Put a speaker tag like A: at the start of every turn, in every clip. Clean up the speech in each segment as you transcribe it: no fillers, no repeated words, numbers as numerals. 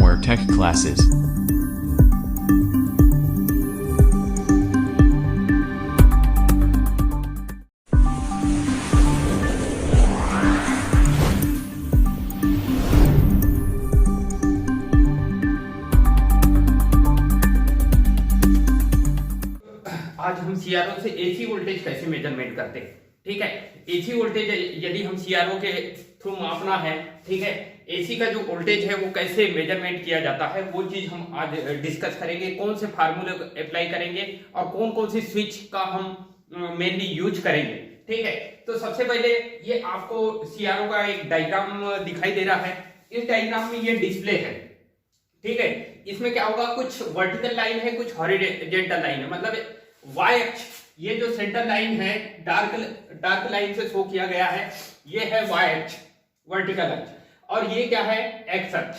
A: more tech classes.
B: आज हम CRO से एसी वोल्टेज कैसे मेजरमेंट करते हैं। ठीक है, एसी वोल्टेज यदि हम सीआरओ के थ्रू मापना है, ठीक है, एसी का जो वोल्टेज है वो कैसे मेजरमेंट किया जाता है वो चीज हम आज डिस्कस करेंगे। कौन से फार्मूले अप्लाई करेंगे और कौन कौन सी स्विच का हम मेनली यूज करेंगे। ठीक है, तो सबसे पहले ये आपको सीआरओ का एक डायग्राम दिखाई दे रहा है। इस डायग्राम में ये डिस्प्ले है। ठीक है, इसमें क्या होगा, कुछ वर्टिकल लाइन है, कुछ हॉरिजॉन्टल लाइन है। मतलब वाई अक्ष, ये जो सेंटर लाइन है डार्क लाइन से शो किया गया है, ये है वाई अक्ष, वर्टिकल अक्ष, और ये क्या है, एक्स अक्ष।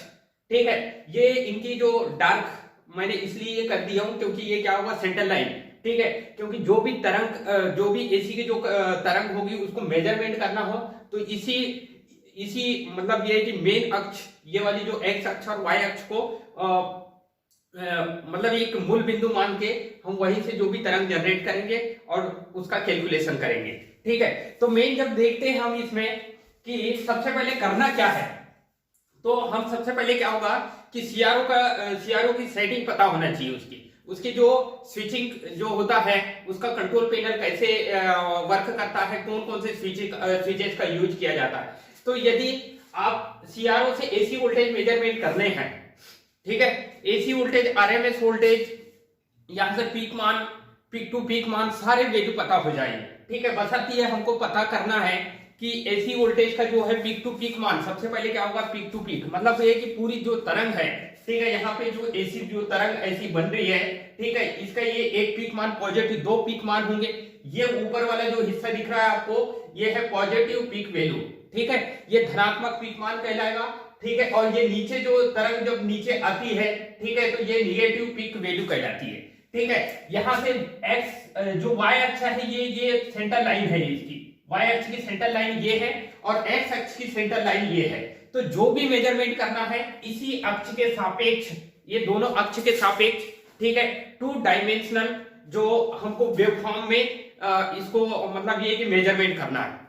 B: ठीक है, ये इनकी जो डार्क मैंने इसलिए ये कर दिया हूं क्योंकि ये क्या होगा, सेंटर लाइन। ठीक है, क्योंकि जो भी तरंग, जो भी एसी की जो तरंग होगी उसको मेजरमेंट करना हो तो इसी मतलब ये कि मेन अक्ष, ये वाली जो एक्स अक्ष और वाई अक्ष को मतलब एक मूल बिंदु मान के हम वहीं से जो भी तरंग जनरेट करेंगे और उसका कैलकुलेशन करेंगे। ठीक है, तो मेन जब देखते हैं हम इसमें कि सबसे पहले करना क्या है, तो हम सबसे पहले क्या होगा कि सीआरओ की सेटिंग पता होना चाहिए। उसकी जो स्विचिंग जो होता है, उसका कंट्रोल पैनल कैसे वर्क करता है, कौन कौन से स्विचेस का यूज किया जाता है। तो यदि आप सीआरओ से एसी वोल्टेज मेजरमेंट करने हैं, ठीक है, एसी वोल्टेज, आरएमएस वोल्टेज, यहां से पीक टू पीक मान सारे वैल्यू पता हो जाएंगे। ठीक है, बशर्ते हमको पता करना है कि एसी वोल्टेज का जो है पीक टू पीक मान, सबसे पहले क्या होगा, पीक टू पीक मतलब ये कि पूरी जो तरंग है, ठीक है, यहाँ पे जो एसी जो तरंग ऐसी बन रही है, ठीक है, इसका ये एक पीक मान पॉजिटिव, दो पीक मान होंगे। ये ऊपर वाला जो हिस्सा दिख रहा है आपको, ये है पॉजिटिव पीक वैल्यू। ठीक है, ये धनात्मक पीक मान कहलाएगा। ठीक है, और ये नीचे जो तरंग जब नीचे आती है, ठीक है, तो ये निगेटिव पीक वैल्यू कहलाती है। ठीक है, यहां से एक्स जो वाई अक्ष है, ये सेंटर लाइन है, इसकी वाई अक्ष की सेंटर लाइन ये है और एक्स अक्ष की सेंटर लाइन ये है। तो जो भी मेजरमेंट करना है इसी अक्ष के सापेक्ष, ये दोनों अक्ष के सापेक्ष, ठीक है, टू डायमेंशनल जो हमको वेवफॉर्म में इसको मतलब ये कि मेजरमेंट करना है।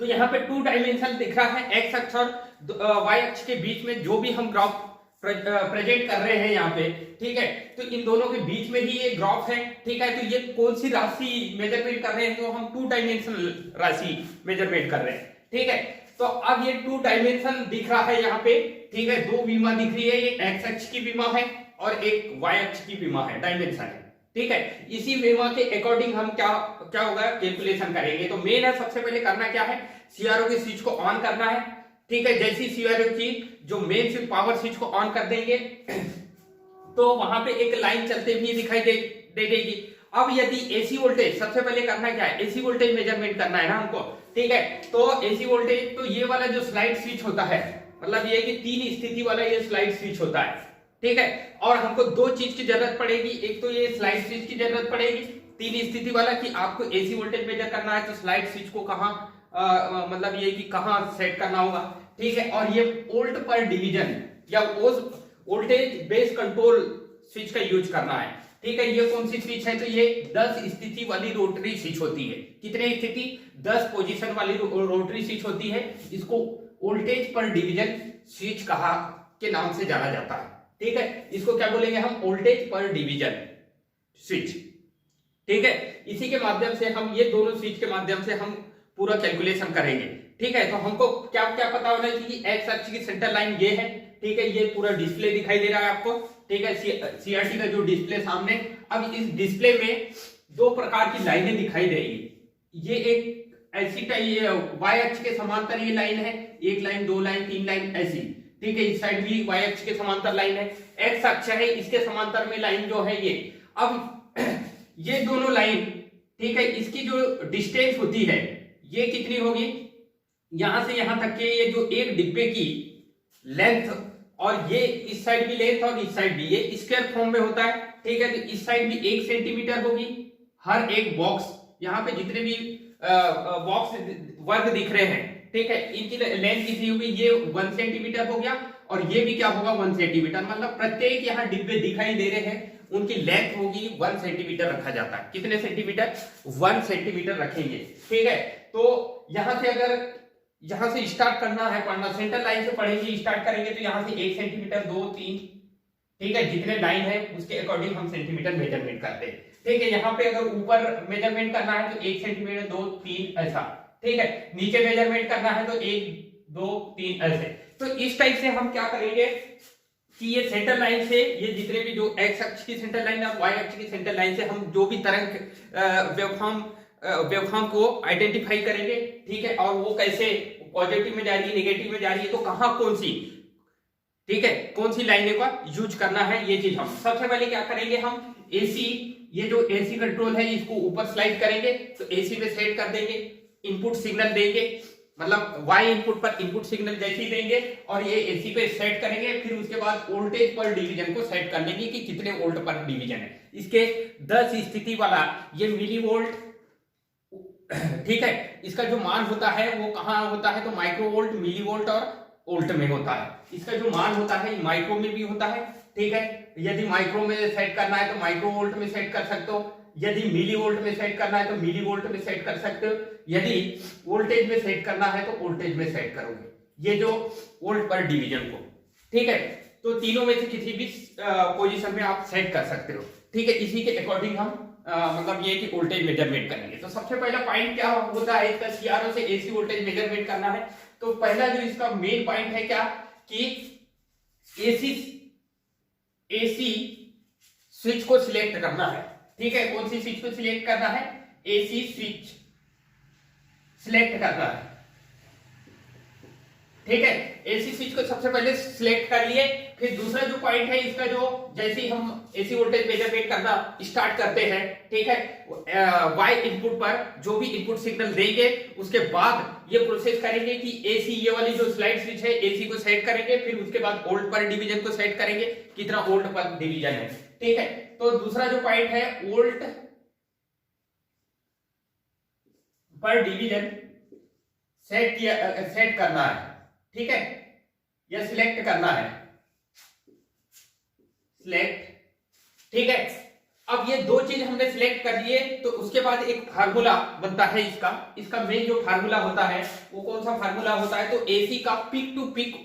B: तो यहाँ पे टू डायमेंशन दिख रहा है, एक्स अक्ष और वाई अक्ष के बीच में जो भी हम ग्राफ प्रेजेंट कर रहे हैं यहाँ पे, ठीक है, तो इन दोनों के बीच में ही ये ग्राफ है। ठीक है, तो ये कौन सी राशि मेजरमेंट कर रहे हैं, तो हम टू डायमेंशनल राशि मेजरमेंट कर रहे हैं। ठीक है, तो अब ये टू डायमेंशन दिख रहा है यहाँ पे। ठीक है, दो विमा दिख रही है, ये एक्स अक्ष की विमा है और एक वाई अक्ष की विमा है, डायमेंशन है। ठीक है, इसी विमा के अकॉर्डिंग हम क्या होगा, कैलकुलेशन करेंगे। तो मेन है, सबसे पहले करना क्या है, सीआरओ की स्विच को ऑन करना है। ठीक है, जैसी सीआरओ की जो मेन स्विच पावर स्विच को ऑन कर देंगे तो वहां पे एक लाइन चलते हुए दिखाई दे देगी। अब यदि एसी वोल्टेज, सबसे पहले करना क्या है, एसी वोल्टेज मेजरमेंट करना है ना हमको। ठीक है, तो एसी वोल्टेज, तो ये वाला जो स्लाइड स्विच होता है, मतलब ये कि 3 स्थिति वाला ये स्लाइड स्विच होता है। ठीक है, और हमको दो चीज की जरूरत पड़ेगी, एक तो ये स्लाइड स्विच की जरूरत पड़ेगी 3 स्थिति वाला, कि आपको एसी वोल्टेज मेजर करना है तो स्लाइड स्विच को कहां मतलब ये कि कहां सेट करना होगा। ठीक है, और ये वोल्ट पर डिवीजन या वोल्टेज बेस कंट्रोल स्विच का यूज करना है। ठीक है, ये कौन सी स्विच है, तो ये 10 स्थिति वाली रोटरी स्विच होती है। कितने स्थिति, 10 पोजीशन वाली रोटरी स्विच होती है। इसको वोल्टेज पर डिवीजन स्विच कहा के नाम से जाना जाता है। ठीक है, इसको क्या बोलेंगे हम, वोल्टेज पर डिवीजन स्विच। ठीक है, इसी के माध्यम से हम, ये दोनों स्विच के माध्यम से हम पूरा कैलकुलेशन करेंगे। ठीक है, तो हमको क्या क्या पता होना चाहिए, एक्स अक्ष की सेंटर लाइन ये है। ठीक है, ये पूरा डिस्प्ले दिखाई दे रहा है आपको। ठीक है, सीआरटी का जो डिस्प्ले सामने, अब इस डिस्प्ले में दो प्रकार की लाइनें दिखाई देगी। ये एक ऐसी वाई अक्ष के समांतर ये लाइन है, एक लाइन, दो लाइन, 3 लाइन ऐसी। ठीक है, इस साइड भी वाई अक्ष के समांतर लाइन है, एक्स अक्ष है, इसके समांतर में लाइन जो है ये। अब ये दोनों लाइन, ठीक है, इसकी जो डिस्टेंस होती है ये कितनी होगी, यहां से यहां तक के ये जो एक डिब्बे की लेंथ, और ये इस साइड भी लेंथ और इस साइड भी, ये स्क्वायर फॉर्म में होता है। ठीक है, तो इस साइड भी 1 सेंटीमीटर होगी हर एक बॉक्स। यहाँ पे जितने भी बॉक्स वर्ग दिख रहे हैं, ठीक है, इनकी लेंथ कितनी होगी, ये 1 सेंटीमीटर हो गया और ये भी क्या होगा 1 सेंटीमीटर, मतलब प्रत्येक यहाँ डिब्बे दिखाई दे रहे हैं उनकी लेंथ होगी 1 सेंटीमीटर रखा जाता है। कितने सेंटीमीटर, 1 सेंटीमीटर रखेंगे। ठीक है, तो यहां से अगर यहां से स्टार्ट करना है पढ़ना, सेंटर लाइन से पढ़ेंगे, स्टार्ट करेंगे तो यहां से 1 सेंटीमीटर 2 3, ठीक है, जितने लाइन है उसके अकॉर्डिंग हम सेंटीमीटर मेजरमेंट करते हैं। ठीक है, यहाँ पे अगर ऊपर मेजरमेंट करना है तो 1 सेंटीमीटर 2 3 ऐसा, ठीक है, नीचे मेजरमेंट करना है तो 1 2 3 ऐसे। तो इस टाइप से हम क्या करेंगे कि ये सेंटर लाइन से ये जितने भी जो एक्स अक्ष की सेंटर लाइन और वाई अक्ष की सेंटर लाइन से हम जो भी तरंग वेवफॉर्म को आइडेंटिफाई करेंगे। ठीक है, और वो कैसे पॉजिटिव में जा रही है, नेगेटिव में जा रही है, तो कहां कौन सी, ठीक है, कौन सी लाइनें का यूज करना है, ये चीज हम सबसे पहले क्या करेंगे, हम एसी, ये जो एसी कंट्रोल है इसको ऊपर स्लाइड करेंगे, तो एसी पे सेट कर देंगे, इनपुट सिग्नल देंगे, मतलब वाई इनपुट पर इनपुट सिग्नल जैसे ही देंगे और ये एसी पे सेट करेंगे, फिर उसके बाद वोल्टेज पर डिवीजन को सेट कर लेंगे कि कितने वोल्ट पर डिवीजन है। इसके 10 स्थिति वाला ये मिली वोल्ट, ठीक है, इसका जो मान होता है वो कहां होता है, तो माइक्रो वोल्ट, मिली वोल्ट और वोल्ट में होता है। इसका जो मान होता है माइक्रो में भी होता है। ठीक है, यदि माइक्रो में सेट करना है तो माइक्रो वोल्ट में सेट कर सकते हो, यदि मिली वोल्ट में सेट करना है तो मिली वोल्ट में सेट कर सकते हो, यदि वोल्टेज में सेट करना है तो वोल्टेज में सेट करोगे, ये जो वोल्ट पर डिवीजन को। ठीक है, तो तीनों में से किसी भी पोजीशन में आप सेट कर सकते हो। ठीक है, इसी के अकॉर्डिंग हम मतलब ये कि वोल्टेज मेजरमेंट करेंगे। तो सबसे पहला पॉइंट क्या होता है इसका, सीआरओ से एसी वोल्टेज मेजरमेंट करना है। तो पहला जो इसका मेन पॉइंट है क्या, कि एसी स्विच को सिलेक्ट करना है। ठीक है, कौन सी स्विच को सिलेक्ट करना है, एसी स्विच सिलेक्ट करना है। ठीक है, एसी स्विच को सबसे पहले सिलेक्ट कर लिए। फिर दूसरा जो पॉइंट है इसका, जो जैसे ही हम एसी वोल्टेज मेजरमेंट करना स्टार्ट करते हैं, ठीक है, वाई इनपुट पर जो भी इनपुट सिग्नल देंगे उसके बाद ये प्रोसेस करेंगे कि एसी, ये वाली जो स्लाइड स्विच है, एसी को सेट करेंगे, फिर उसके बाद वोल्ट पर डिवीजन को सेट करेंगे, कितना वोल्ट पर डिवीजन है। ठीक है, तो दूसरा जो पॉइंट है वोल्ट पर डिवीजन सेट करना है। ठीक है, या सिलेक्ट करना है, सिलेक्ट। ठीक है, अब ये दो चीज हमने सिलेक्ट कर लिए, तो उसके बाद एक फार्मूला बनता है इसका मेन जो फार्मूला होता है वो कौन सा फार्मूला होता है, तो एसी का पीक टू पीक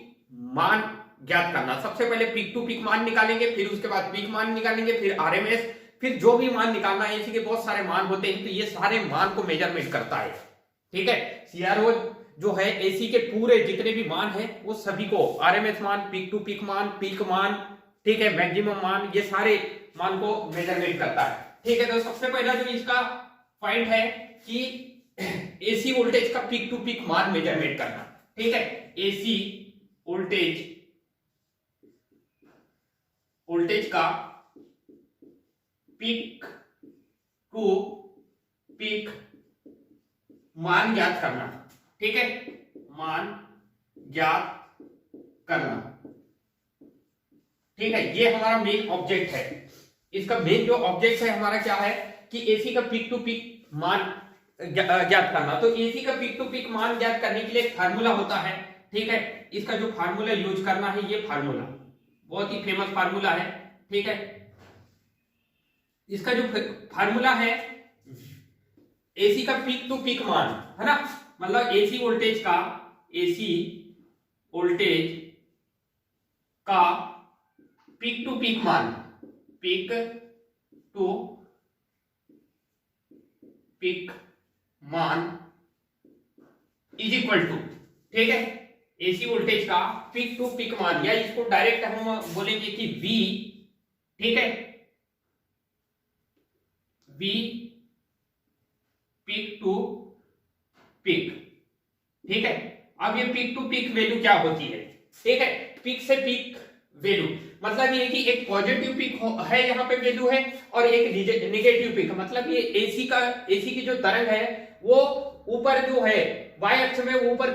B: मान ज्ञात करना। सबसे पहले पीक टू पीक मान निकालेंगे, फिर उसके बाद पीक मान निकालेंगे, फिर आरएमएस, फिर जो भी मान निकालना है। एसी के बहुत सारे मान होते हैं, तो ये सारे मान को मेजरमेंट करता है। ठीक है, सीआरओ जो है एसी के पूरे जितने भी मान है वो सभी को, आरएमएस मान, पीक टू पीक मान, पीक मान, ठीक है, मैक्सिमम मान, ये सारे मान को मेजरमेंट करता है। ठीक है, तो सबसे पहला जो इसका पॉइंट है कि एसी वोल्टेज का पीक टू पीक मान मेजरमेंट करना। ठीक है, एसी वोल्टेज का पीक टू पीक मान ज्ञात करना। ठीक है, मान ज्ञात करना। ठीक है, ये हमारा मेन ऑब्जेक्ट है। इसका मेन जो ऑब्जेक्ट है हमारा क्या है कि एसी का पीक टू पीक मान ज्ञात करना। तो एसी का पीक टू पीक मान ज्ञात करने के लिए एक फार्मूला होता है। ठीक है, इसका जो फार्मूला यूज करना है, ये फार्मूला बहुत ही फेमस फार्मूला है। ठीक है, इसका जो फार्मूला है एसी का पीक टू पीक मान, है ना, मतलब एसी वोल्टेज का पीक टू पीक मान, पीक टू पीक मान इज इक्वल टू, ठीक है, एसी वोल्टेज का पीक टू पीक मान, या इसको डायरेक्ट हम बोलेंगे कि V, ठीक है, V पीक टू पीक। ठीक है, अब ये पीक टू पीक वैल्यू क्या होती है, ठीक है, पीक से पीक वैल्यू मतलब ये कि एक पॉजिटिव पीक है यहाँ पे वैल्यू है और एक नेगेटिव पीक, मतलब ये एसी की जो तरंग है वो ऊपर जो है वाई अक्ष में ऊपर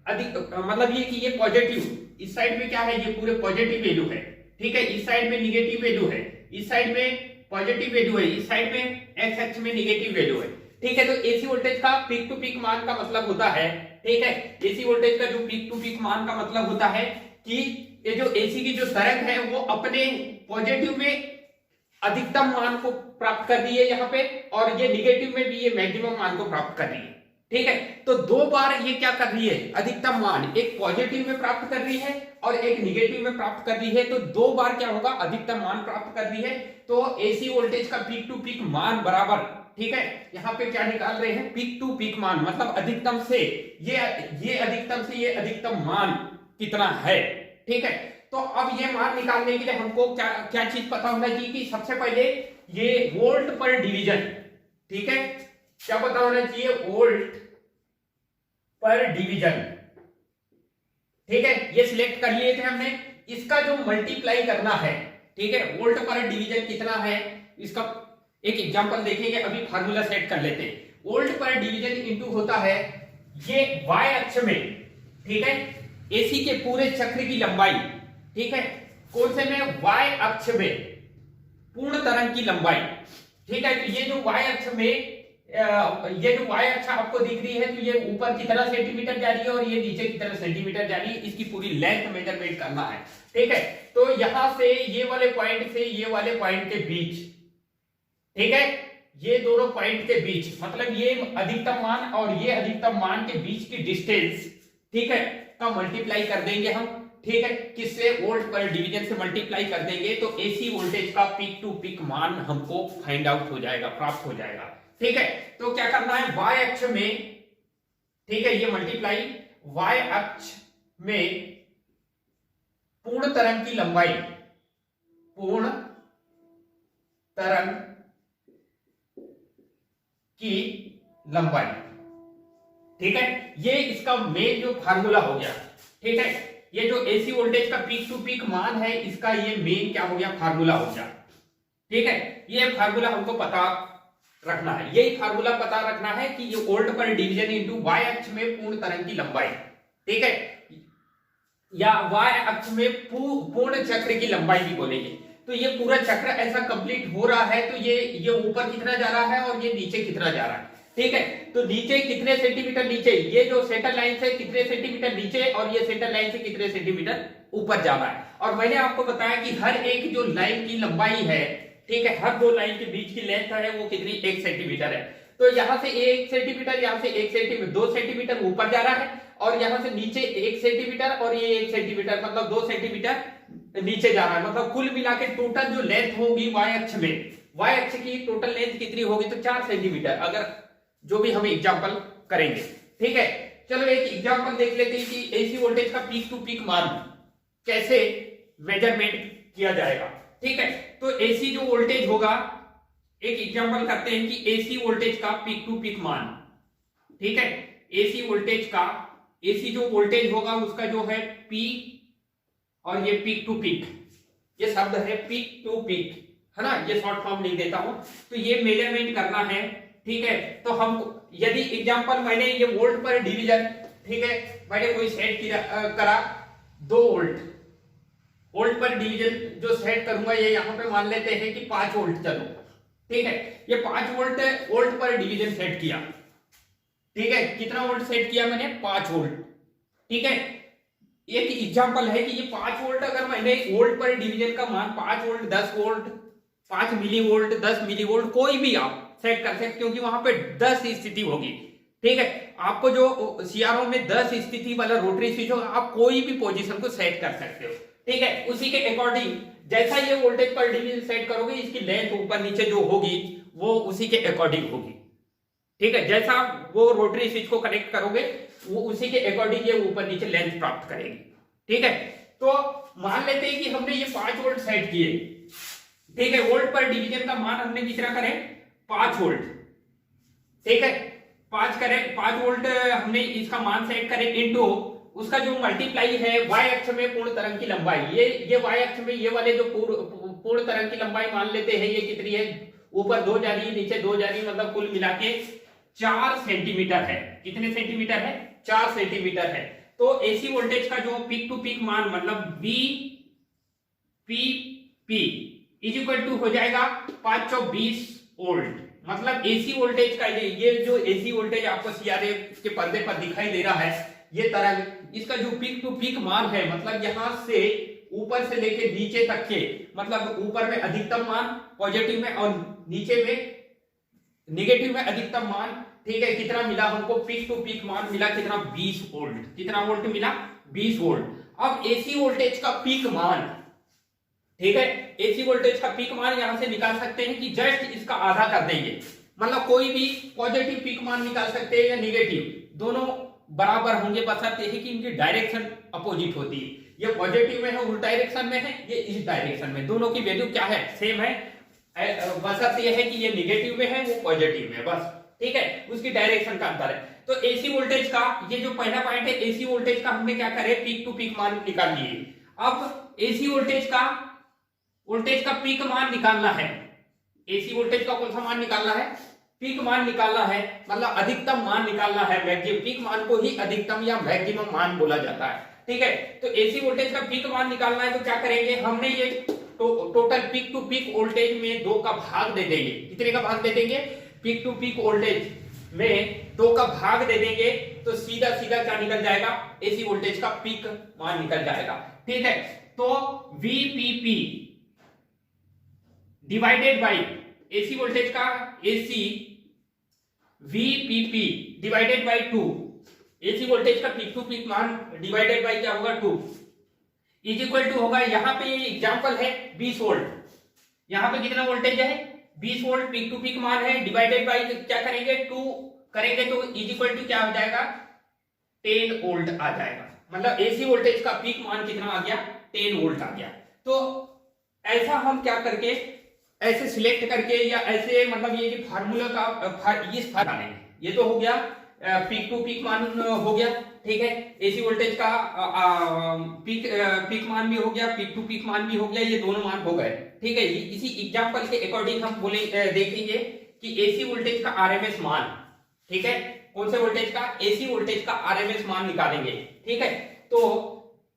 B: अधिक, मतलब ये कि ये पॉजिटिव, इस साइड में क्या है, ये पूरे पॉजिटिव वैल्यू है। ठीक है, इस साइड में निगेटिव वैल्यू है, इस साइड में पॉजिटिव वैल्यू है, इस साइड में एक्स अक्ष में निगेटिव वैल्यू है। ठीक है, तो एसी वोल्टेज का पीक टू पीक मान का मतलब होता है, ठीक है। एसी वोल्टेज का जो पीक टू पीक मान का मतलब होता है कि ये जो एसी की जो तरंग है वो अपने पॉजिटिव में अधिकतम मान को प्राप्त कर रही है यहाँ पे, और ये निगेटिव में भी ये मैक्सिमम मान को प्राप्त कर रही है। ठीक है, तो दो बार ये क्या कर रही है, अधिकतम मान एक पॉजिटिव में प्राप्त कर रही है और एक निगेटिव में प्राप्त कर रही है, तो दो बार क्या होगा, अधिकतम मान प्राप्त कर रही है। तो एसी वोल्टेज का पीक टू पीक मान बराबर, ठीक है, यहाँ पे क्या निकाल रहे हैं, पीक टू पीक मान, मतलब अधिकतम से ये अधिकतम से ये अधिकतम मान कितना है। ठीक है, तो अब ये मान निकालने के लिए हमको क्या क्या चीज पता होना चाहिए कि सबसे पहले ये वोल्ट पर डिवीजन, ठीक है, क्या पता होना चाहिए, वोल्ट पर डिवीजन। ठीक है, ये सिलेक्ट कर लिए थे हमने। इसका जो मल्टीप्लाई करना है, ठीक है, वोल्ट पर डिवीजन कितना है, इसका एक एग्जांपल देखेंगे। अभी फार्मूला सेट कर लेते हैं। वोल्ट पर डिवीजन इनटू होता है ये y अक्ष में, ठीक है, एसी के पूरे चक्र की लंबाई, ठीक है, कौन से में, y अक्ष में पूर्ण तरंग की लंबाई। ठीक है, तो ये जो y अक्ष में ये जो y अक्ष आपको दिख रही है, तो ये ऊपर कितना सेंटीमीटर जा रही है और ये नीचे कितना सेंटीमीटर जा रही है, इसकी पूरी लेंथ मेजरमेंट करना है। ठीक है, तो यहां से ये वाले पॉइंट से ये वाले पॉइंट के बीच, ठीक है, ये दोनों पॉइंट के बीच, मतलब ये अधिकतम मान और ये अधिकतम मान के बीच की डिस्टेंस, ठीक है, का मल्टीप्लाई कर देंगे हम। ठीक है, किससे, वोल्ट पर डिवीजन से मल्टीप्लाई कर देंगे, तो एसी वोल्टेज का पीक टू पीक मान हमको फाइंड आउट हो जाएगा, प्राप्त हो जाएगा। ठीक है, तो क्या करना है, y अक्ष में, ठीक है, ये मल्टीप्लाई y अक्ष में पूर्ण तरंग की लंबाई, पूर्ण तरंग की लंबाई, ठीक है, ये इसका मेन जो फार्मूला हो गया। ठीक है, ये जो एसी वोल्टेज का पीक टू पीक मान है, इसका ये मेन क्या हो गया, फार्मूला हो गया। ठीक है, ये फार्मूला हमको पता रखना है, यही फार्मूला पता रखना है कि ये वोल्ट पर डिवीजन इनटू y अक्ष में पूर्ण तरंग की लंबाई, ठीक है, या y अक्ष में पूर्ण चक्र की लंबाई भी बोलेंगे। तो ये पूरा चक्र ऐसा कंप्लीट हो रहा है, तो ये ऊपर कितना जा रहा है और ये नीचे कितना जा रहा है। ठीक है, तो नीचे कितने सेंटीमीटर नीचे, ये जो सेंटर लाइन से कितने सेंटीमीटर नीचे और ये सेंटर लाइन से कितने सेंटीमीटर ऊपर जा रहा है। और मैंने आपको बताया कि हर एक जो लाइन की लंबाई है, ठीक है, हर दो लाइन के बीच की लेंथ है वो कितनी, 1 सेंटीमीटर है। तो यहां से 1 सेंटीमीटर, यहां से 1 सेंटीमीटर, 2 सेंटीमीटर ऊपर जा रहा है, और यहां से नीचे 1 सेंटीमीटर और ये 1 सेंटीमीटर, मतलब 2 सेंटीमीटर नीचे जा रहा है। मतलब कुल मिला के टोटल जो लेंथ होगी y अक्ष में, y अक्ष की टोटल लेंथ कितनी होगी, तो 4 सेंटीमीटर, अगर जो भी हम एग्जांपल करेंगे। ठीक है, चलो एक एग्जांपल देख लेते हैं कि एसी वोल्टेज का पीक टू पीक मान कैसे मेजरमेंट किया जाएगा। ठीक है, तो एसी जो वोल्टेज होगा, एक एग्जांपल करते हैं कि एसी वोल्टेज का पीक टू पीक मान, ठीक है, एसी वोल्टेज का, एसी जो वोल्टेज होगा उसका जो है पी, और ये पीक टू पीक, ये शब्द है पीक टू पीक, है ना, ये शॉर्ट फॉर्म लिख देता हूं। तो ये मेजरमेंट करना है। ठीक है, तो हम यदि एग्जांपल मैंने ये वोल्ट पर डिवीजन, ठीक है, मैंने कोई सेट करा 2 वोल्ट, वोल्ट पर डिवीजन जो सेट करूंगा, ये यहां पे मान लेते हैं कि 5 वोल्ट, चलो ठीक है, ये 5 वोल्ट वोल्ट पर डिवीजन सेट किया। ठीक है, कितना वोल्ट सेट किया मैंने, 5 वोल्ट। ठीक है, एक एग्जांपल है कि ये 5 वोल्ट अगर मैंने वोल्ट पर डिवीजन का मान 5 volt, 10 volt, 5 millivolt, 10 millivolt, कोई भी आप सेट कर सकते, क्योंकि वहां पे 10 स्थिति होगी। ठीक है, आपको जो सीआरओ में 10 स्थिति वाला रोटरी स्विच होगा, आप कोई भी पोजीशन को सेट कर सकते हो। ठीक है, उसी के अकॉर्डिंग जैसा ये वोल्टेज पर डिवीजन सेट करोगे, इसकी लेंथ ऊपर नीचे जो होगी वो उसी के अकॉर्डिंग होगी। ठीक है, जैसा वो रोटरी स्विच को कनेक्ट करोगे वो उसी के अकॉर्डिंग ये ऊपर नीचे लेंथ प्राप्त करेगी। ठीक है, तो मान लेते हैं कि हमने ये 5 वोल्ट सेट किए। ठीक है, वोल्ट पर डिवीजन का मान हमने कितना करें, 5 वोल्ट। ठीक है, 5 वोल्ट हमने इसका मान सेट करें इनटू उसका जो मल्टीप्लाई है y अक्ष में पूर्ण तरंग की लंबाई, ये y अक्ष में ये वाले जो पूर्ण तरंग की लंबाई मान लेते हैं, ये कितनी है, ऊपर 2 जा रही है, नीचे 2 जा रही है, मतलब कुल मिला के 4 सेंटीमीटर है। कितने सेंटीमीटर है, 4 सेंटीमीटर है। तो एसी वोल्टेज का जो पीक टू पीक मान, मतलब VPP इज इक्वल टू हो जाएगा 520 वोल्ट, मतलब एसी वोल्टेज का ये जो एसी वोल्टेज आपको सीआरए के पर्दे पर दिखाई दे रहा है, ये तरंग, इसका जो पीक टू पीक मान है, मतलब यहां से ऊपर से लेके नीचे तक के, मतलब ऊपर में अधिकतम मान पॉजिटिव में और नीचे में नेगेटिव में अधिकतम मान, ठीक है, कितना मिला हमको, पीक टू पीक मान मिला कितना, 20 वोल्ट। कितना वोल्ट मिला, 20 वोल्ट। अब एसी वोल्टेज का पीक मान, ठीक है, एसी वोल्टेज का पीक मान यहां से निकाल सकते हैं कि जस्ट इसका आधा कर देंगे, मतलब कोई भी पॉजिटिव पीक मान निकाल सकते हैं या निगेटिव, दोनों बराबर होंगे, बशर्ते है कि इनकी डायरेक्शन अपोजिट होती है। ये पॉजिटिव में है, उस डायरेक्शन में है, ये इस डायरेक्शन में, दोनों की वैल्यू क्या है, सेम है, बशर्ते यह है कि ये निगेटिव में है, वो पॉजिटिव में, बस, ठीक है, उसकी डायरेक्शन का अंतर है। तो एसी वोल्टेज का ये जो पहला पॉइंट है, एसी वोल्टेज का हमने क्या करे, पीक टू पीक मान निकाल लिए। अब एसी वोल्टेज का पीक मान निकालना है, एसी वोल्टेज का कौन सा मान निकालना है, पीक मान निकालना है, मतलब अधिकतम मान निकालना है, मैक्सिमम, पीक मान को ही अधिकतम या मैक्सिमम मान बोला जाता है, ठीक है। तो एसी वोल्टेज का पीक मान निकालना है, तो क्या करेंगे, हमने ये total peak to peak voltage में 2 का भाग दे देंगे। कितने का भाग दे देंगे, पीक टू पीक वोल्टेज में 2 का भाग दे देंगे, तो सीधा सीधा क्या निकल जाएगा, एसी वोल्टेज का पीक मान निकल जाएगा, ठीक है। तो VPP divided by AC voltage का AC VPP divided by 2, AC voltage का पीक टू पीक मान डिवाइडेड बाई क्या होगा, 2 इज इक्वल टू होगा, यहां पे ये एग्जांपल है 20 वोल्ट, यहां पे कितना वोल्टेज है, 20 वोल्ट पीक टू पीक मान है, डिवाइडेड बाई क्या करेंगे, 2 करेंगे, तो इज इक्वल टू क्या हो जाएगा, 10 वोल्ट आ जाएगा। मतलब एसी वोल्टेज का पीक मान कितना आ गया, 10 वोल्ट आ गया। तो ऐसा हम क्या करके, ऐसे सिलेक्ट करके या ऐसे, मतलब ये फार्मूला का इस डालेंगे, ये तो हो गया पीक टू पीक मान हो गया, ठीक है, एसी वोल्टेज का पीक मान भी हो गया, पीक टू पीक मान भी हो गया, ये दोनों मान हो गए, ठीक है। इसी एग्जांपल के अकॉर्डिंग हम देखेंगे कि एसी वोल्टेज का आरएमएस मान, ठीक है, कौन से वोल्टेज का, एसी वोल्टेज का आरएमएस मान निकालेंगे, ठीक है। तो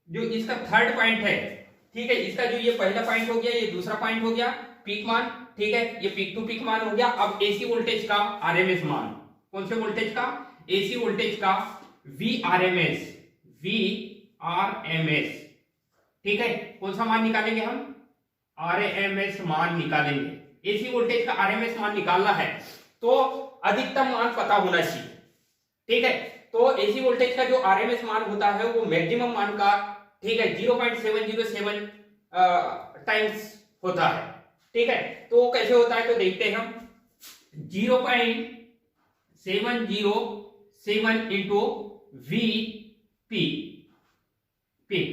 B: जो इसका थर्ड पॉइंट है, ठीक है, इसका जो ये पहला पॉइंट हो गया, ये दूसरा पॉइंट हो गया पीक मान, ठीक है, ये पीक टू पीक मान हो गया। अब एसी वोल्टेज का आरएमएस मान, कौन से वोल्टेज का, एसी वोल्टेज का VRMS, ठीक है, कौन सा मान निकालेंगे हम, RMS मान निकालेंगे। एसी वोल्टेज का RMS मान निकालना है तो अधिकतम मान पता होना चाहिए, ठीक है। तो एसी वोल्टेज का जो RMS मान होता है वो मैक्सिमम मान का, ठीक है, 0.707 टाइम्स होता है, ठीक है। तो कैसे होता है, तो देखते हैं हम, 0.707 इंटू VP पीक,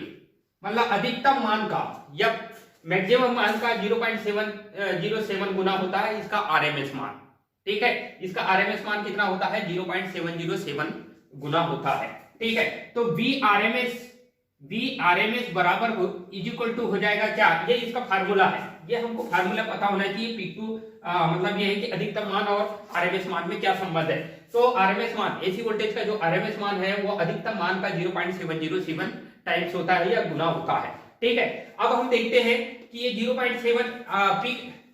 B: मतलब अधिकतम मान का या मैक्सिमम मान का 0.707 गुना होता है इसका आरएमएस मान, ठीक है। इसका आरएमएस मान कितना होता है, 0.707 गुना होता है, ठीक है। तो VRMS बराबर इज इक्वल टू हो जाएगा क्या, ये इसका फार्मूला है, ये हमको फार्मूला पता होना चाहिए, पीक टू मतलब ये है कि अधिकतम मान और आरएमएस मान में क्या संबंध है। तो आरएमएस मान, एसी वोल्टेज का जो आरएमएस मान है वो अधिकतम मान का 0.707 टाइम्स होता है या गुना होता है, ठीक है। अब हम देखते हैं कि ये 0.7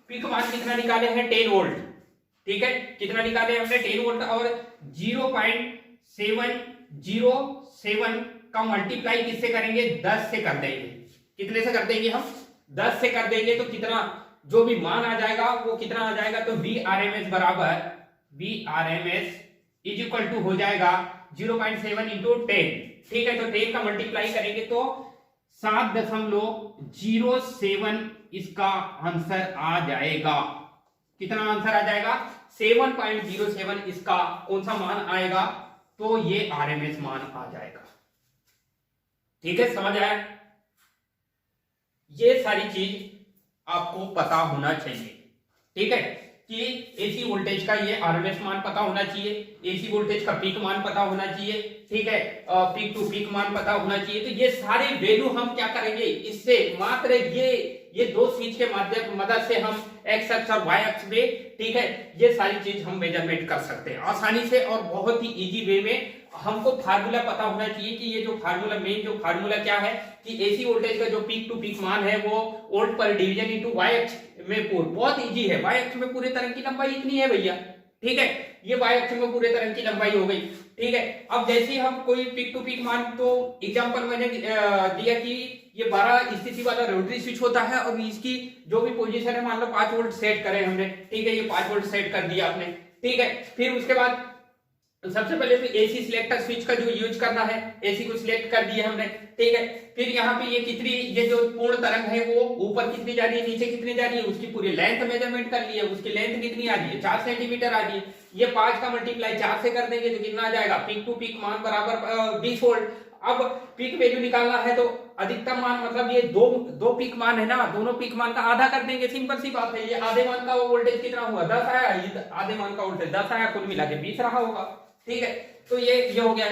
B: पीक मान कितना निकाले हैं, 10 वोल्ट, ठीक है, कितना निकाले हमने, 10 वोल्ट, और 0.707 का मल्टीप्लाई किससे करेंगे, 10 से कर देंगे। कितने से कर देंगे हम, 10 से कर देंगे, तो कितना जो भी मान आ जाएगा वो कितना आ जाएगा, तो VRMS बराबर VRMS इज इक्वल टू हो जाएगा 0.7 इंटू 10, ठीक है। तो 10 का मल्टीप्लाई करेंगे तो 7.07 इसका आंसर आ जाएगा। कितना आंसर आ जाएगा, 7.07 इसका कौन सा मान आएगा, तो ये आरएमएस मान आ जाएगा, ठीक है, समझ आया। ये सारी चीज आपको पता होना चाहिए, ठीक है, कि एसी वोल्टेज का ये आरएमएस मान पता होना चाहिए, एसी वोल्टेज का पीक मान पता होना चाहिए, ठीक है, पीक टू पीक मान पता होना चाहिए। तो ये सारे वैल्यू हम क्या करेंगे, इससे मात्र ये दो चीज के माध्यम मदद से हम एक्स अक्ष और वाई अक्ष में, ठीक है, ये सारी चीज हम मेजरमेंट कर सकते हैं आसानी से और बहुत ही इजी वे में हमको फार्मूला पता होना चाहिए कि ये जो फार्मूला, मेन जो फार्मूला क्या है कि एसी वोल्टेज का जो पीक टू पीक मान है वो वोल्ट पर डिवीजन इनटू वाई अक्ष में पूर्ण, बहुत इजी है। वाई अक्ष में पूरे तरंग की लंबाई इतनी है भैया, ठीक है, ये वाई अक्ष में पूरे तरंग की लंबाई हो गई, ठीक है। अब जैसे ही हम कोई पीक टू पीक मान, तो एग्जांपल मैंने दिया कि ये 12 स्थिति वाला रोटरी स्विच होता है और इसकी जो भी पोजीशन है मान लो 5 वोल्ट सेट करें हमने, ठीक है, ये 5 वोल्ट सेट कर दिया आपने, ठीक है। फिर उसके बाद सबसे पहले तो एसी सिलेक्टर स्विच का जो यूज करना है, एसी को सिलेक्ट कर दिया हमने, ठीक है। फिर यहाँ पे ये कितनी, ये जो पूर्ण तरंग है वो ऊपर कितनी जा रही है, नीचे कितनी जा रही है, उसकी पूरी लेंथ मेजरमेंट कर ली है, उसकी लेंथ कितनी आ रही है, 4 सेंटीमीटर आ रही है। ये 5 का मल्टीप्लाई 4 से कर देंगे तो कितना आ जाएगा, पीक टू पीक मान बराबर 20 वोल्ट। अब पीक वैल्यू निकालना है तो अधिकतम मान, मतलब ये दो पीक मान है ना, दोनों पीक मान का आधा कर देंगे, सिंपल सी बात है। ये आधे मान का वोल्टेज कितना हुआ, 10 आया, ये आधे मान का वोल्टेज 10 आया, कुल मिला के 20 रहा होगा, ठीक है। तो ये हो गया।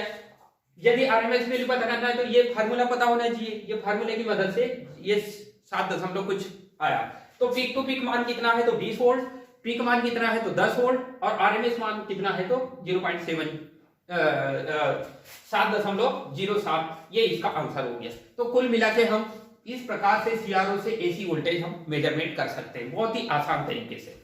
B: यदि आरएमएस वैल्यू पता करना है तो ये फार्मूला पता होना चाहिए, ये फार्मूले की मदद से ये 7 दशमलव कुछ आया। तो पीक टू पीक मान कितना है तो 20 वोल्ट, पीक मान कितना है तो 10 वोल्ट, और आरएमएस मान कितना है तो 7.07, ये इसका आंसर हो गया। तो कुल मिला के हम इस प्रकार से सीआरओ से एसी वोल्टेज हम मेजरमेंट कर सकते हैं बहुत ही आसान तरीके से।